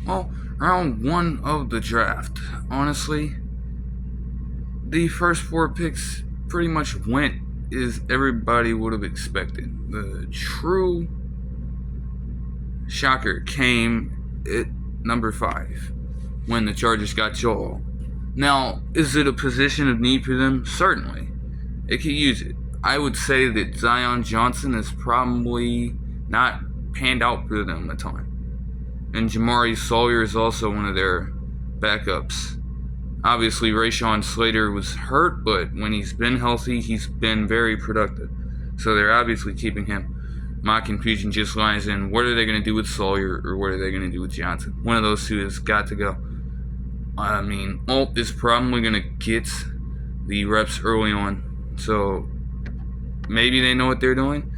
Well, round one of the draft. Honestly, the first four picks pretty much went as everybody would have expected. The true shocker came at number 5 when the Chargers got Joel. Now, is it a position of need for them? Certainly. It could use it. I would say that Zion Johnson is probably not panned out for them a ton. And Jamari Sawyer is also one of their backups. Obviously, Rashawn Slater was hurt, but when he's been healthy, he's been very productive. So they're obviously keeping him. My confusion just lies in what are they going to do with Sawyer or what are they going to do with Johnson? One of those two has got to go. I mean, Alt is probably going to get the reps early on. So maybe they know what they're doing,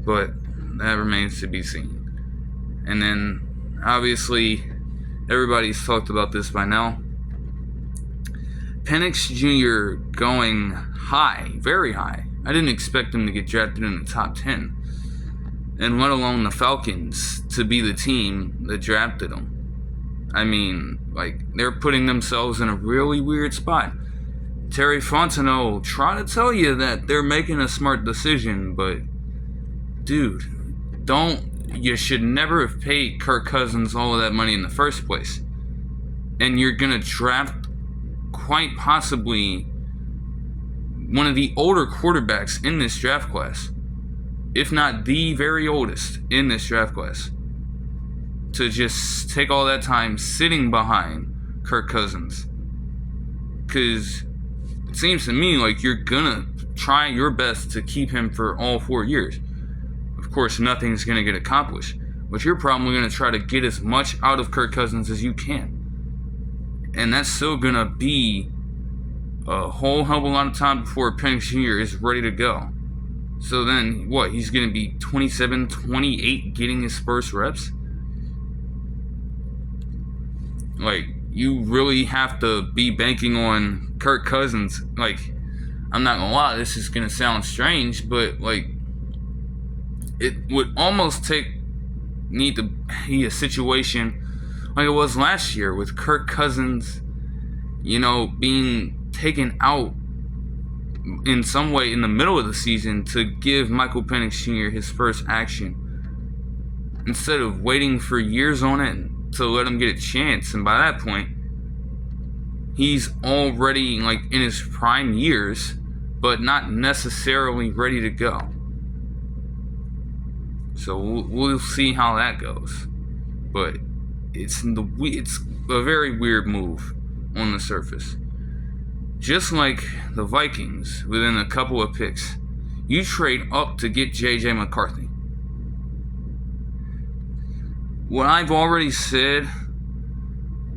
but that remains to be seen. And then, obviously, everybody's talked about this by now. Penix Jr. going high, very high. I didn't expect him to get drafted in the top 10. And let alone the Falcons to be the team that drafted him. I mean, they're putting themselves in a really weird spot. Terry Fontenot trying to tell you that they're making a smart decision, but dude, you should never have paid Kirk Cousins all of that money in the first place. And you're going to draft quite possibly one of the older quarterbacks in this draft class, if not the very oldest in this draft class, to just take all that time sitting behind Kirk Cousins. Because it seems to me like you're gonna try your best to keep him for all 4 years. Of course, nothing's gonna get accomplished, but you're probably gonna try to get as much out of Kirk Cousins as you can. And that's still gonna be a whole hell of a lot of time before Penix Jr. is ready to go. So then, what? He's gonna be 27, 28 getting his first reps? You really have to be banking on Kirk Cousins. I'm not gonna lie, this is gonna sound strange, but it would almost need to be a situation like it was last year with Kirk Cousins, being taken out in some way in the middle of the season to give Michael Penix Jr. his first action, instead of waiting for years on it to let him get a chance. And by that point, he's already in his prime years, but not necessarily ready to go. So we'll see how that goes. But it's a very weird move on the surface. Just like the Vikings, within a couple of picks, you trade up to get J.J. McCarthy. What I've already said,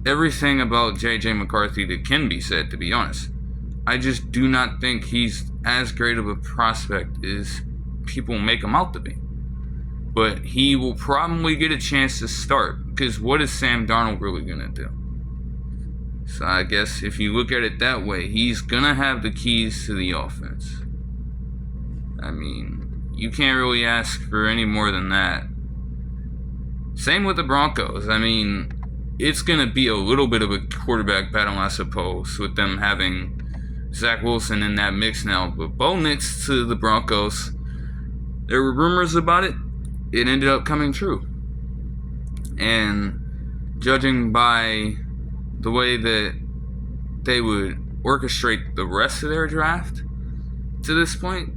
everything about J.J. McCarthy that can be said, to be honest. I just do not think he's as great of a prospect as people make him out to be. But he will probably get a chance to start, because what is Sam Darnold really going to do? So I guess if you look at it that way, he's going to have the keys to the offense. I mean, you can't really ask for any more than that. Same with the Broncos. I mean, it's going to be a little bit of a quarterback battle, I suppose, with them having Zach Wilson in that mix now. But Bo Nix to the Broncos, there were rumors about it. It ended up coming true. And judging by the way that they would orchestrate the rest of their draft to this point,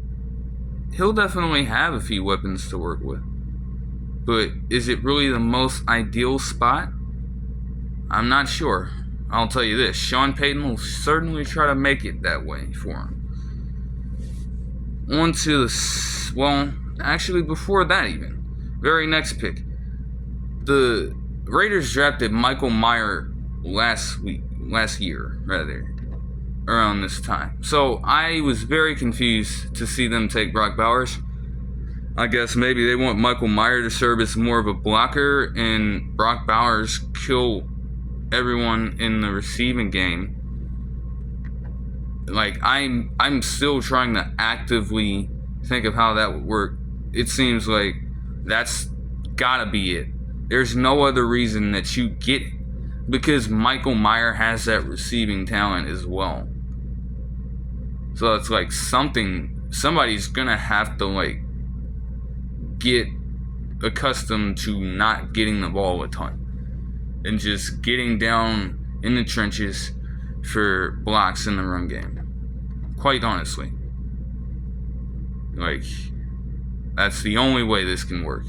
he'll definitely have a few weapons to work with. But is it really the most ideal spot? I'm not sure. I'll tell you this, Sean Payton will certainly try to make it that way for him. On to actually before that even, very next pick. The Raiders drafted Michael Mayer last year, around this time. So I was very confused to see them take Brock Bowers. I guess maybe they want Michael Mayer to serve as more of a blocker and Brock Bowers kill everyone in the receiving game. I'm still trying to actively think of how that would work. It seems like that's gotta be it. There's no other reason that you get it, because Michael Mayer has that receiving talent as well. So it's like somebody's gonna have to like get accustomed to not getting the ball a ton and just getting down in the trenches for blocks in the run game. Quite honestly, like, that's the only way this can work.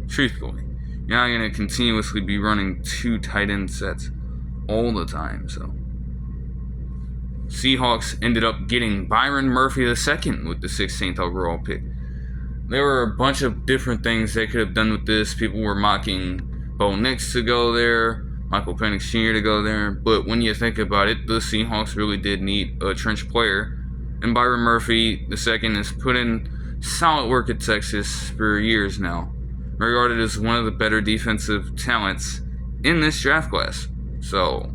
Truthfully, you're not gonna continuously be running 2 tight end sets all the time. So Seahawks ended up getting Byron Murphy II with the 16th overall pick. There were a bunch of different things they could have done with this. People were mocking Bo Nix to go there, Michael Penix Jr. to go there, but when you think about it, the Seahawks really did need a trench player, and Byron Murphy II has put in solid work at Texas for years now, regarded as one of the better defensive talents in this draft class. So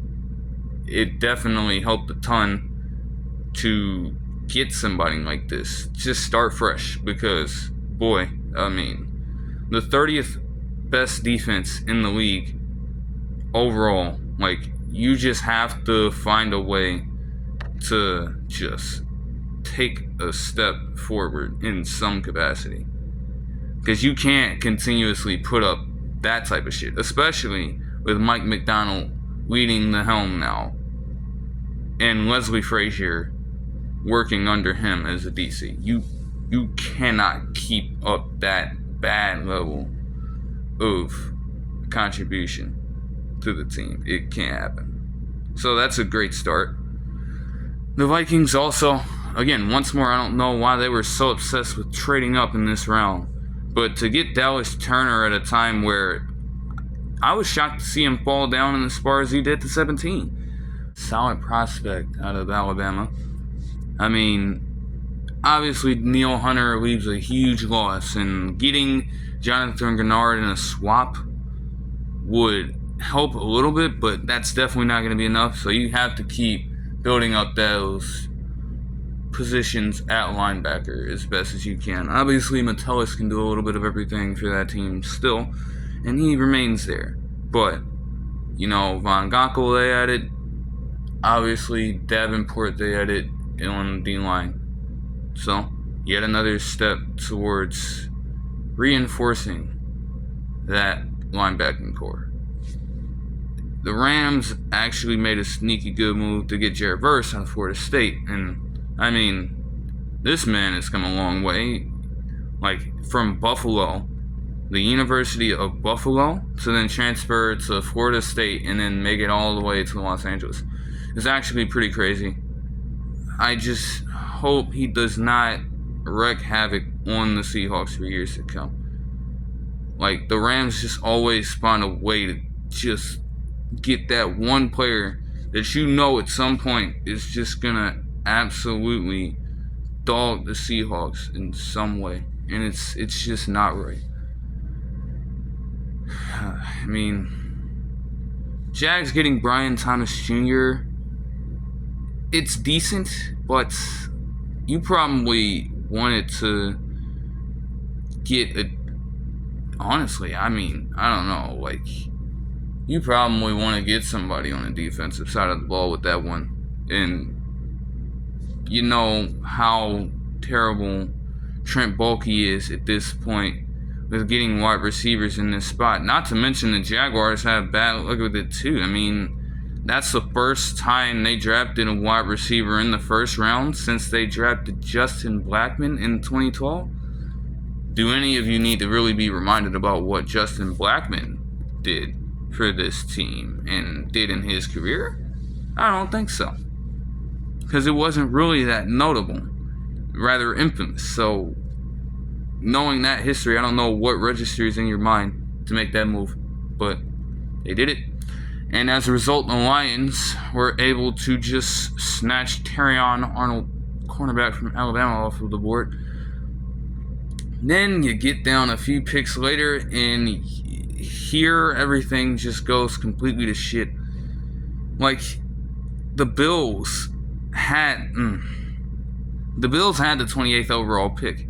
it definitely helped a ton to get somebody like this. Just start fresh, because, boy, I mean, the 30th best defense in the league overall, like, you just have to find a way to just take a step forward in some capacity, because you can't continuously put up that type of shit, especially with Mike McDonald leading the helm now and Leslie Frazier working under him as a DC. You cannot keep up that bad level of contribution to the team. It can't happen. So that's a great start. The Vikings also, again, once more, I don't know why they were so obsessed with trading up in this round, but to get Dallas Turner at a time where I was shocked to see him fall down as far as he did to 17. Solid prospect out of Alabama. I mean, obviously Neil Hunter leaves a huge loss, and getting Jonathan Gennard in a swap would help a little bit, but that's definitely not going to be enough. So you have to keep building up those positions at linebacker as best as you can. Obviously, Metellus can do a little bit of everything for that team still, and he remains there. But, you know, Von Gonkel they added. Obviously, Davenport they added on the D-line. So, yet another step towards reinforcing that linebacking core. The Rams actually made a sneaky good move to get Jared Verse out of Florida State. And, I mean, this man has come a long way. Like, from Buffalo, the University of Buffalo, to then transfer to Florida State and then make it all the way to Los Angeles. It's actually pretty crazy. I just hope he does not wreak havoc on the Seahawks for years to come. Like, the Rams just always find a way to just get that one player that you know at some point is just gonna absolutely dog the Seahawks in some way, and it's just not right. I mean, Jags getting Brian Thomas Jr., it's decent, but you probably wanted to get a... Honestly, I mean, I don't know, like, you probably want to get somebody on the defensive side of the ball with that one. And you know how terrible Trent Baalke is at this point with getting wide receivers in this spot. Not to mention the Jaguars have bad luck with it too. I mean, that's the first time they drafted a wide receiver in the first round since they drafted Justin Blackmon in 2012. Do any of you need to really be reminded about what Justin Blackmon did for this team and did in his career? I don't think so, because it wasn't really that notable, rather infamous. So knowing that history, I don't know what registers in your mind to make that move, but they did it. And as a result, the Lions were able to just snatch Terrion Arnold, cornerback from Alabama, off of the board. Then you get down a few picks later, and here everything just goes completely to shit. Like, the Bills had the 28th overall pick.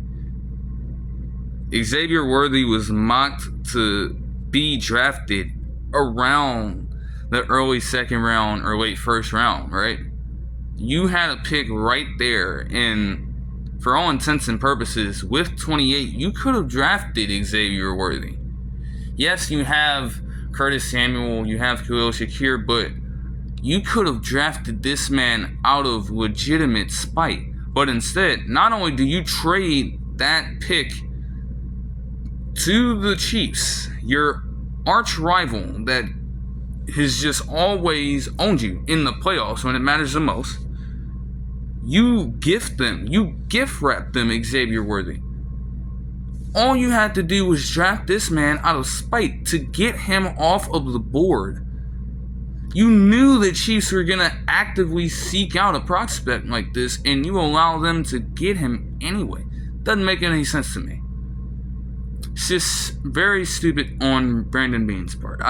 Xavier Worthy was mocked to be drafted around the early second round or late first round, right? You had a pick right there, and for all intents and purposes, with 28, you could have drafted Xavier Worthy. Yes, you have Curtis Samuel, you have Khalil Shakir, but you could have drafted this man out of legitimate spite. But instead, not only do you trade that pick to the Chiefs, your arch rival that has just always owned you in the playoffs when it matters the most, you gift wrap them Xavier Worthy. All you had to do was draft this man out of spite to get him off of the board. You knew the Chiefs were going to actively seek out a prospect like this, and you allow them to get him anyway. Doesn't make any sense to me. It's just very stupid on Brandon Beane's part.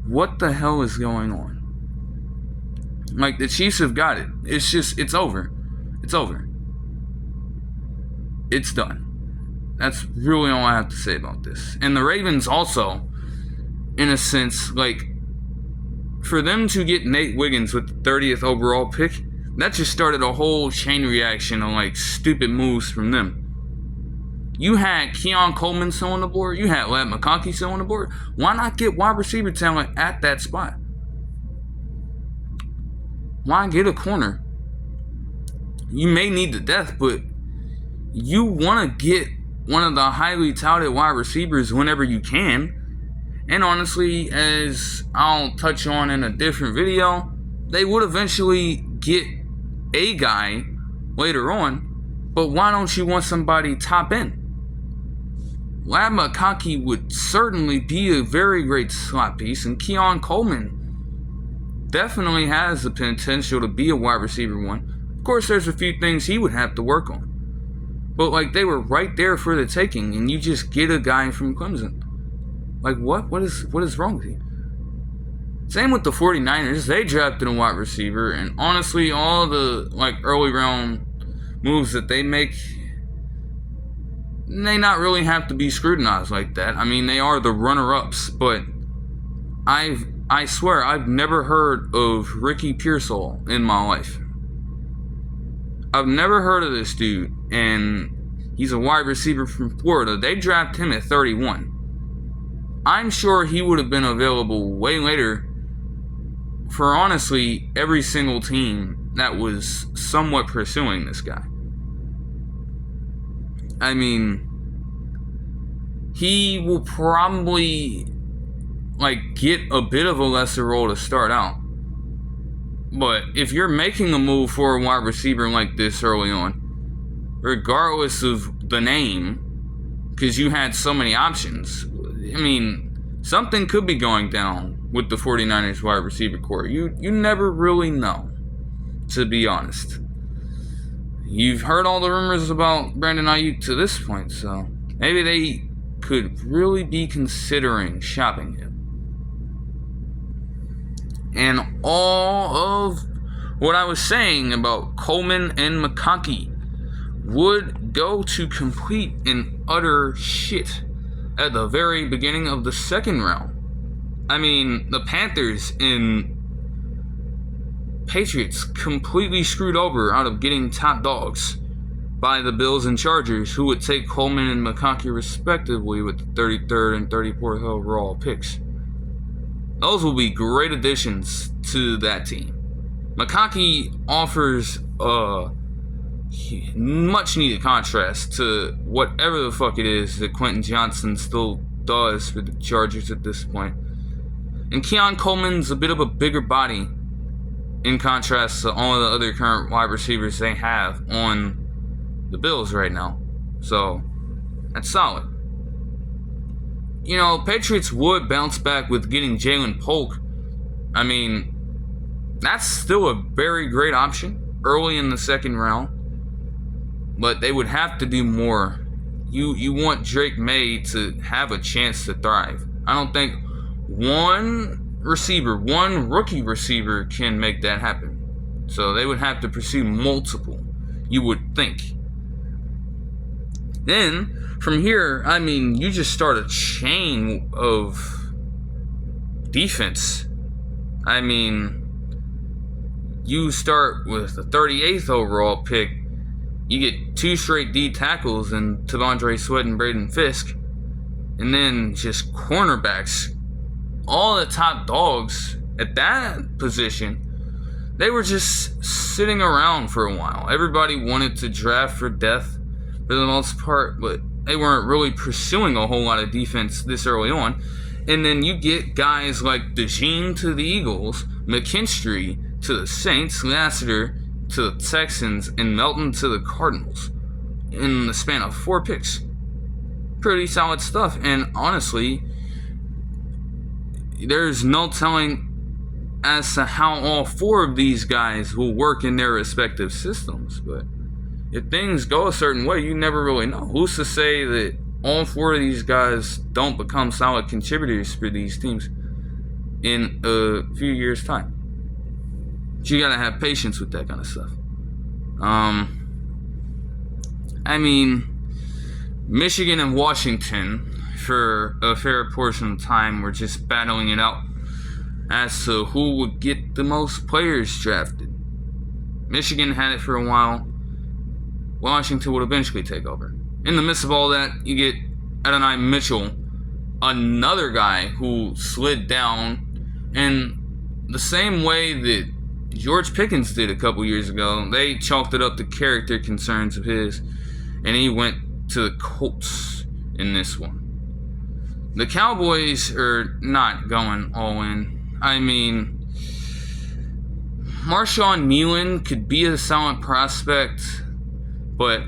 What the hell is going on? Like, the Chiefs have got it. It's over. It's over. It's done. That's really all I have to say about this. And the Ravens also, in a sense, like, for them to get Nate Wiggins with the 30th overall pick, that just started a whole chain reaction of, like, stupid moves from them. You had Keon Coleman still on the board. You had Ladd McConkey still on the board. Why not get wide receiver talent at that spot? Why get a corner? You may need the depth, but you want to get one of the highly touted wide receivers whenever you can. And honestly, as I'll touch on in a different video, they would eventually get a guy later on. But why don't you want somebody top end? Ladd McConkey would certainly be a very great slot piece, and Keon Coleman definitely has the potential to be a wide receiver one. Of course, there's a few things he would have to work on. But, like, they were right there for the taking, and you just get a guy from Clemson. Like, what? What is wrong with you? Same with the 49ers. They drafted a wide receiver, and honestly, all the, like, early round moves that they make, they not really have to be scrutinized like that. I mean, they are the runner-ups, but I swear I've never heard of Ricky Pearsall in my life. I've never heard of this dude, and he's a wide receiver from Florida. They drafted him at 31. I'm sure he would have been available way later for, honestly, every single team that was somewhat pursuing this guy. I mean, he will probably, like, get a bit of a lesser role to start out. But if you're making a move for a wide receiver like this early on, regardless of the name, because you had so many options, I mean, something could be going down with the 49ers wide receiver core. You never really know, to be honest. You've heard all the rumors about Brandon Ayuk to this point, so maybe they could really be considering shopping him. And all of what I was saying about Coleman and McConkey would go to complete and utter shit at the very beginning of the second round. I mean, the Panthers and Patriots completely screwed over out of getting top dogs by the Bills and Chargers, who would take Coleman and McConkey respectively with the 33rd and 34th overall picks. Those will be great additions to that team. McConkey offers a much needed contrast to whatever the fuck it is that Quentin Johnson still does for the Chargers at this point. And Keon Coleman's a bit of a bigger body in contrast to all of the other current wide receivers they have on the Bills right now. So, that's solid. You know, Patriots would bounce back with getting Jalen Polk. I mean, that's still a very great option early in the second round. But they would have to do more. You want Drake May to have a chance to thrive. I don't think one rookie receiver can make that happen. So they would have to pursue multiple, you would think. Then, from here, I mean, you just start a chain of defense. I mean, you start with the 38th overall pick. You get 2 straight D tackles in Tavondre Sweat and Braden Fisk. And then just cornerbacks. All the top dogs at that position, they were just sitting around for a while. Everybody wanted to draft for depth for the most part, but they weren't really pursuing a whole lot of defense this early on. And then you get guys like DeJean to the Eagles, McKinstry to the Saints, Lassiter to the Texans, and Melton to the Cardinals in the span of 4 picks. Pretty solid stuff. And honestly, there's no telling as to how all 4 of these guys will work in their respective systems. But if things go a certain way, you never really know. Who's to say that all 4 of these guys don't become solid contributors for these teams in a few years' time? But you gotta have patience with that kind of stuff. I mean, Michigan and Washington, for a fair portion of time, were just battling it out as to who would get the most players drafted. Michigan had it for a while. Washington would eventually take over. In the midst of all that, you get Adonai Mitchell, another guy who slid down in the same way that George Pickens did a couple years ago. They chalked it up to character concerns of his, and he went to the Colts in this one. The Cowboys are not going all in. I mean, Marshawn Nealon could be a solid prospect, but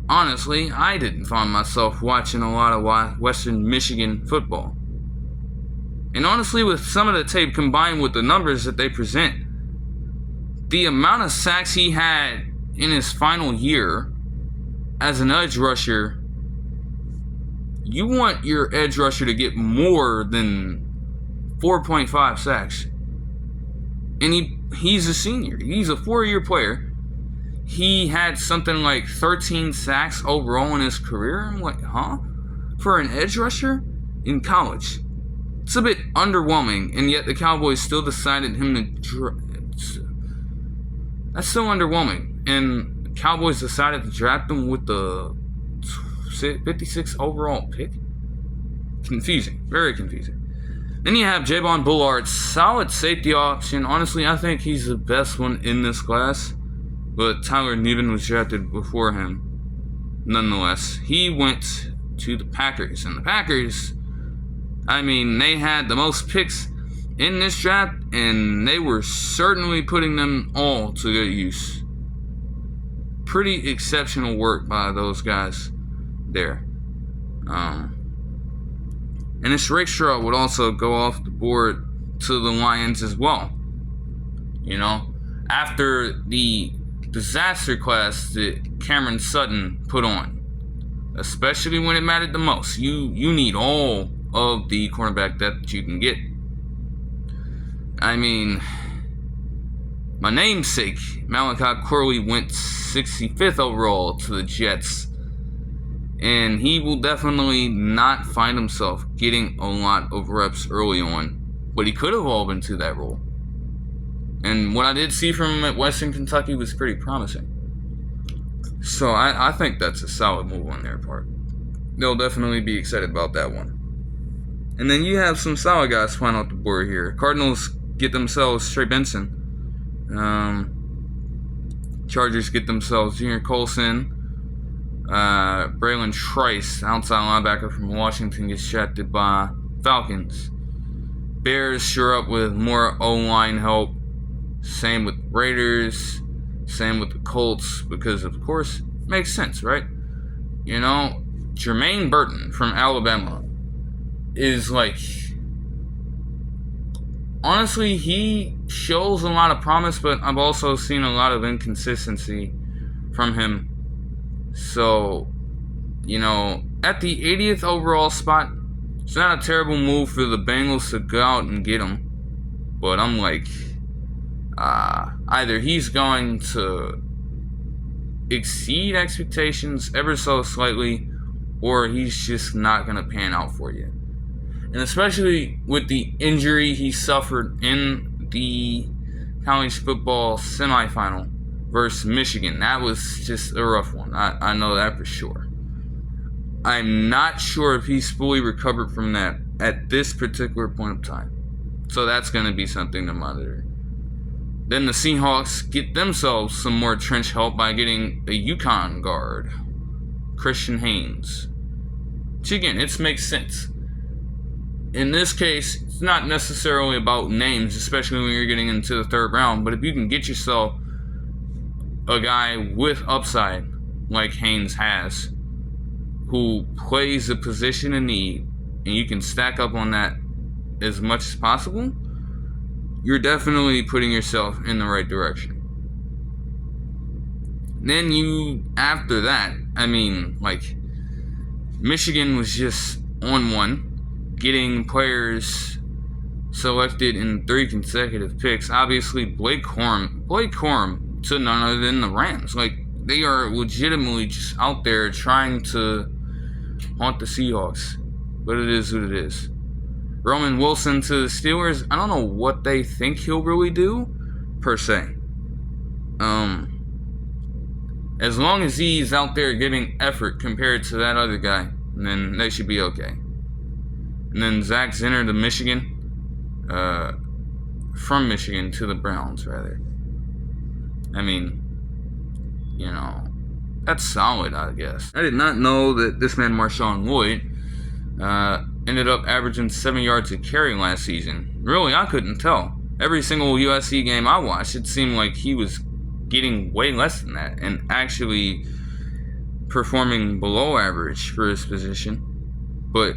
honestly, I didn't find myself watching a lot of Western Michigan football. And honestly, with some of the tape combined with the numbers that they present, the amount of sacks he had in his final year as an edge rusher, you want your edge rusher to get more than 4.5 sacks. And he's a senior. He's a 4-year player. He had something like 13 sacks overall in his career. I'm like, huh? For an edge rusher in college? It's a bit underwhelming, and yet the Cowboys still decided him to that's so underwhelming. And the Cowboys decided to draft him with the 56th overall pick? Confusing. Very confusing. Then you have Javon Bullard, solid safety option. Honestly, I think he's the best one in this class. But Tyler Nivin was drafted before him. Nonetheless, he went to the Packers. And the Packers, I mean, they had the most picks in this draft, and they were certainly putting them all to good use. Pretty exceptional work by those guys there. And this Rakestraw would also go off the board to the Lions as well. You know, after the disaster class that Cameron Sutton put on, especially when it mattered the most. You need all of the cornerback depth that you can get. I mean, my namesake, Malachi Corley, went 65th overall to the Jets. And he will definitely not find himself getting a lot of reps early on. But he could evolve into that role. And what I did see from him at Western Kentucky was pretty promising. So I think that's a solid move on their part. They'll definitely be excited about that one. And then you have some solid guys flying off the board here. Cardinals get themselves Trey Benson. Chargers get themselves Junior Colson. Braylon Trice, outside linebacker from Washington, gets drafted by Falcons. Bears sure up with more O-line help. Same with Raiders. Same with the Colts, because of course, makes sense, right? You know, Jermaine Burton from Alabama is like, honestly, he shows a lot of promise, but I've also seen a lot of inconsistency from him. So, you know, at the 80th overall spot, it's not a terrible move for the Bengals to go out and get him. But I'm like, either he's going to exceed expectations ever so slightly, or he's just not going to pan out for you. And especially with the injury he suffered in the college football semifinal versus Michigan. That was just a rough one. I know that for sure. I'm not sure if he's fully recovered from that at this particular point of time. So that's going to be something to monitor. Then the Seahawks get themselves some more trench help by getting a UConn guard, Christian Haynes. Which again, it makes sense. In this case, it's not necessarily about names, especially when you're getting into the third round, but if you can get yourself a guy with upside, like Haynes has, who plays a position in need, and you can stack up on that as much as possible, you're definitely putting yourself in the right direction. Then after that, Michigan was just on one, getting players selected in 3 consecutive picks. Obviously, Blake Corum to none other than the Rams. They are legitimately just out there trying to haunt the Seahawks. But it is what it is. Roman Wilson to the Steelers. I don't know what they think he'll really do, per se. As long as he's out there giving effort compared to that other guy, then they should be okay. And then Zach Zinner to Michigan. From Michigan to the Browns, rather. That's solid, I guess. I did not know that this man, Marshawn Lloyd, ended up averaging 7 yards a carry last season. Really, I couldn't tell. Every single USC game I watched, it seemed like he was getting way less than that and actually performing below average for his position. But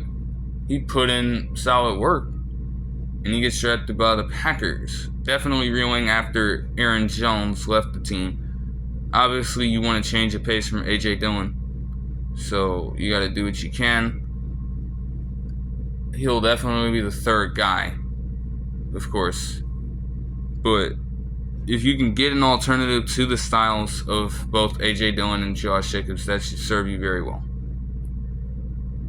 he put in solid work, and he gets drafted by the Packers. Definitely reeling after Aaron Jones left the team. Obviously, you want to change the pace from A.J. Dillon, so you got to do what you can. He'll definitely be the third guy, of course. But if you can get an alternative to the styles of both A.J. Dillon and Josh Jacobs, that should serve you very well.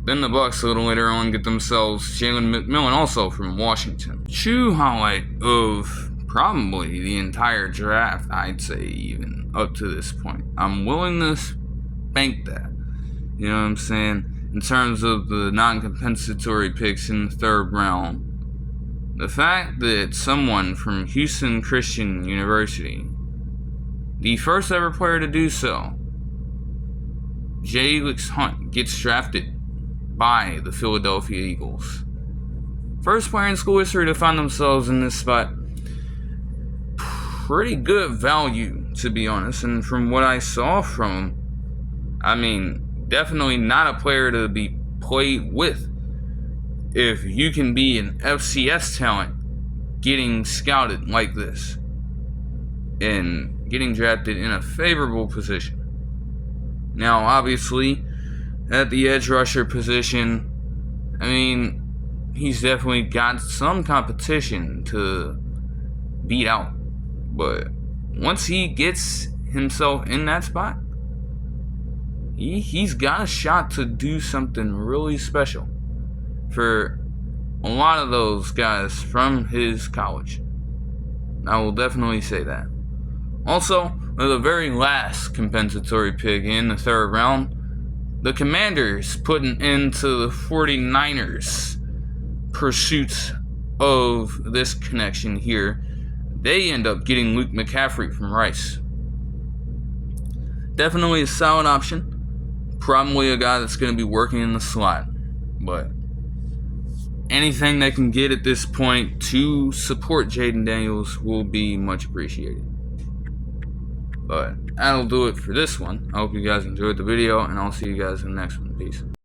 Then the Bucks a little later on get themselves Jalen McMillan, also from Washington. True highlight of probably the entire draft, I'd say, even up to this point. I'm willing to bank that. You know what I'm saying? In terms of the non-compensatory picks in the third round, the fact that someone from Houston Christian University, the first ever player to do so, Jalix Hunt, gets drafted by the Philadelphia Eagles. First player in school history to find themselves in this spot. Pretty good value, to be honest. And from what I saw from him, definitely not a player to be played with. If you can be an FCS talent getting scouted like this and getting drafted in a favorable position. Now, obviously, at the edge rusher position, he's definitely got some competition to beat out. But once he gets himself in that spot, he's got a shot to do something really special for a lot of those guys from his college. I will definitely say that. Also, the very last compensatory pick in the third round, the Commanders putting into the 49ers pursuit of this connection here. They end up getting Luke McCaffrey from Rice. Definitely a solid option. Probably a guy that's going to be working in the slot. But anything they can get at this point to support Jaden Daniels will be much appreciated. But that'll do it for this one. I hope you guys enjoyed the video, and I'll see you guys in the next one. Peace.